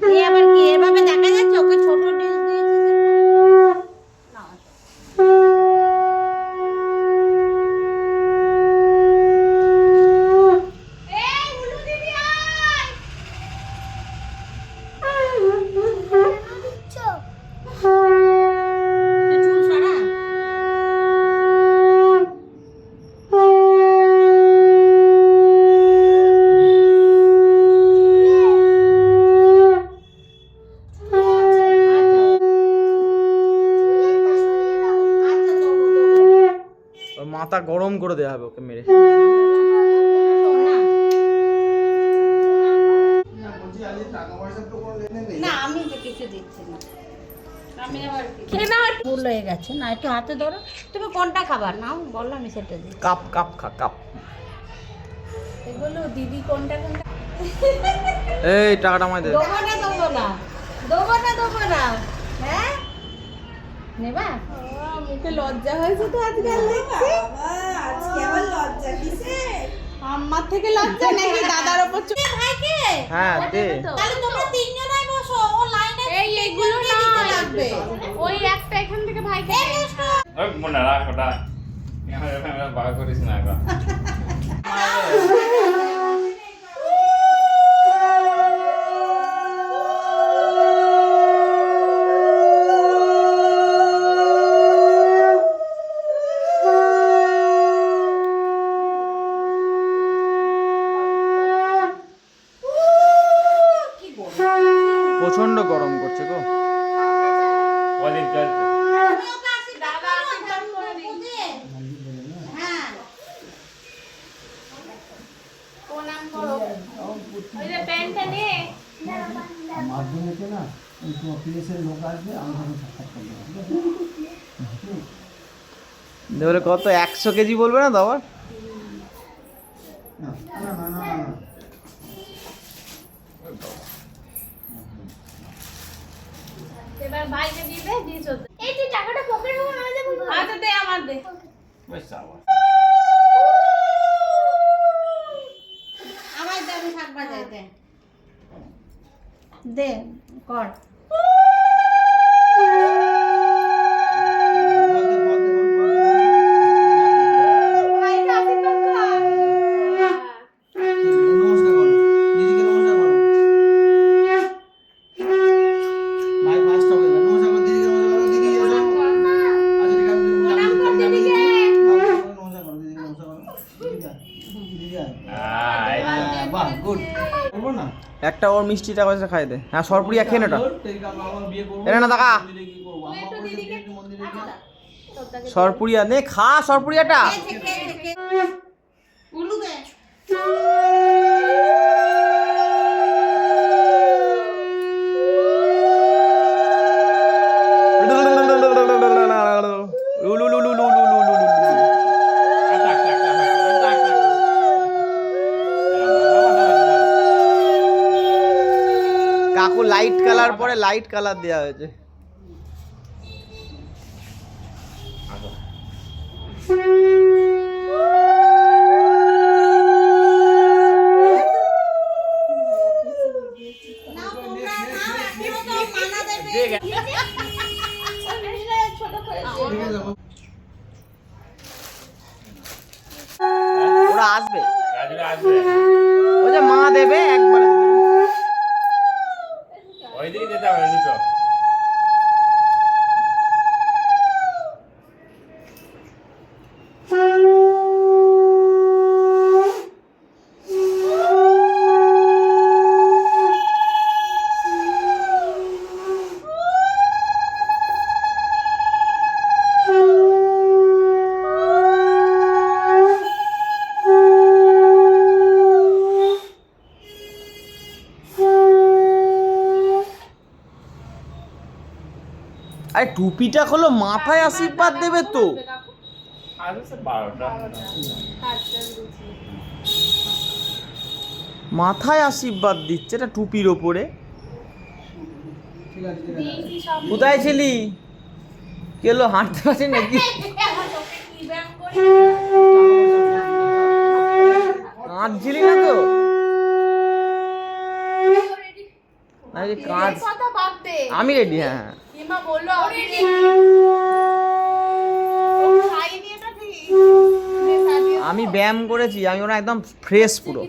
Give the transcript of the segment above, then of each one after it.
এই আবার কি এভাবে দেখা যাচ্ছে ওকে ছোট ডিশ দিয়েছে না এই উলু দিদি আয় তুই চুল সরা আচ্ছা দেবো ওর মাথা গরম করে দেওয়া হবে ওকে মেরে। না আমি তো কিছু দিচ্ছি না আমি আবার খেয়ে না ভুল হয়ে গেছে না একটু হাতে ধরো তুমি কোনটা খাবার নাও বলো আমি সেটা দিই কাপ কাপ খা কাপ। এগুলো দিদি কোনটা কোনটা এই টাকাটা আমায় দে। দেবো না দেবো না দেবো না দেবো না হ্যাঁ নেবা মুখে লজ্জা হয়েছে তো আজকাল দেখছি আজকে আবার লজ্জা কিসে? আমার থেকে লজ্জা নাকি দাদার উপর ভাইকে হ্যাঁ দে। তাহলে তোমরা তিনজনাই বসো ও লাইনে এই এইগুলো না লাগবে ওই একটা এখান থেকে ভাইকে ওই মনে রাখ ওটা এখানে বাগ করিস না এখন। প্রচন্ড গরম করছে গো। কদিন চলছে হ্যাঁ প্রণাম করো ওই যে প্যান্টটা নিয়ে মাধ্যমিকে না ওই পিএসের লোক আসবে আমার সাক্ষাৎ করবে দেবলে কত 100 কেজি বলবে না দাবার। না না না না না এবার ভাইকে দিবে দিছো এই তুই টাকাটা পকেটে ঢুকো না দে আচ্ছা দে আমার দে বেশ আবার আমার দে আমি থাকবা যাই দে দে কর ভাইকে আশীর্বাদ কর নমস্কার করো দিদিকে নমস্কার করো ভাই ফার্স্ট হবে নমস্কার করো দিদিকে নমস্কার করো দিদি এসো আচ্ছা ঠিক আছে প্রণাম কর দিদিকে নমস্কার করো দিদিকে নমস্কার করো দিদি বাহ গুড করবো না একটা ওর মিষ্টিটা পয়সা খাই দে। হ্যাঁ সরপুরি খেয়ে নেটা। বিয়ে করবো এনে না টাকা মন্দিরে কি করবো আমার মন্দিরে গিয়ে সরপুরিয়া নে খা সরপুরিয়াটা। উলু দে কাকু লাইট কালার পরে লাইট কালার দেওয়া হয়েছে। নাও তোমরা নাও এখনো তো মানা দেবে ছোট করে ঠিক আছে ওরা আসবে রাজুরা আসবে ওই যে মা দেবে একবার। ওই দিকে যেতে হবে দুটো আরে টুপিটা হলো মাথায় আশীর্বাদ দেবে তো। আসবে সে 12টা মাথায় আশীর্বাদ দিচ্ছে এটা টুপির ওপরে। ঠিক আছে ঠিক আছে কোথায় ছিলি? কেলো হাঁটতে পারছি নাকি? কাঁদছিলি না তো? না যে কাজ কথা বাদ দে আমি রেডি, হ্যাঁ হ্যাঁ। কিমা বললো আমি খাইনি এটা ঠিক আমি ব্যায়াম করেছি, আমি ওরা একদম ফ্রেশ পুরো।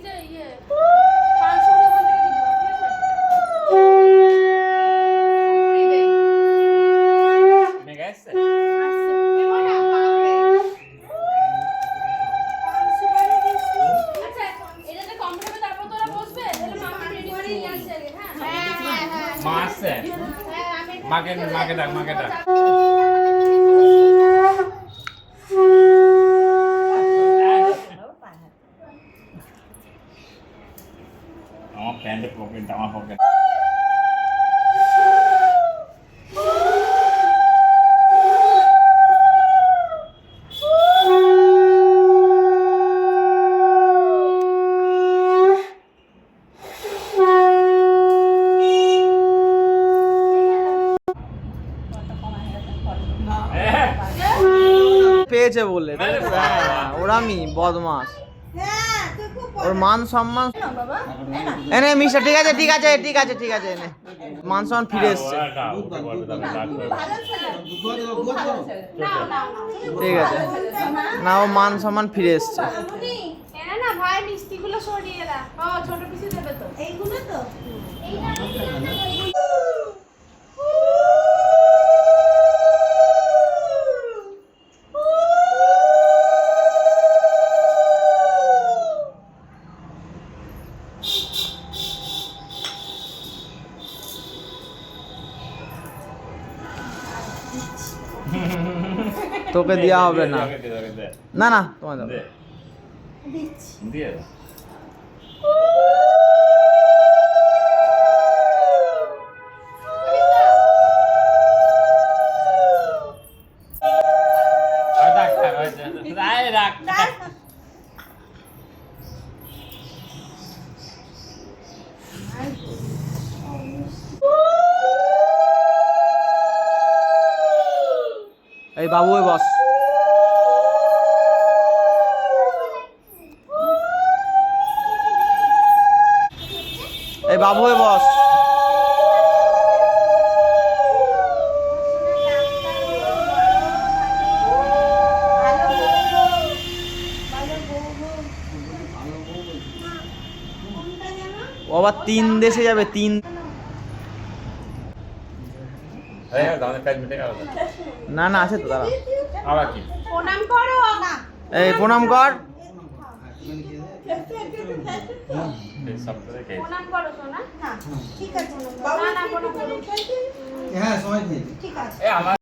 মেঘা এসছে? মা আসছে? মাকে ডাক। আমার প্যান্টের পকেট, আমার পকেট। পেয়েছে বলে, হ্যাঁ ওরামি বদমাস, হ্যাঁ তুই খুব ওর মান সম্মান। বাবা এনে মিস্টার, ঠিক আছে এনে মান সম্মান ফিরে এসছে, ঠিক আছে না, ও মান সম্মান ফিরে এসছে। না ভাই মিষ্টিগুলো সরিয়ে দাও। ও ছোট পিসি দেবে তো এইগুলো তো তোকে দেওয়া হবে না, না না তোমার দাও। দিয়ে দাও। রাখ। এই বাবু ওই বস, এই বাবু ওই বস। ও আবার 3 দেশে যাবে, 3। না না আছে তো, দাঁড়া আবার কি? প্রণাম করো না এই প্রণাম কর। প্রণাম করো সোনা। হ্যাঁ ঠিক আছে বাবা না প্রণাম করো হ্যাঁ সবাই খেয়েছে। ঠিক আছে আমার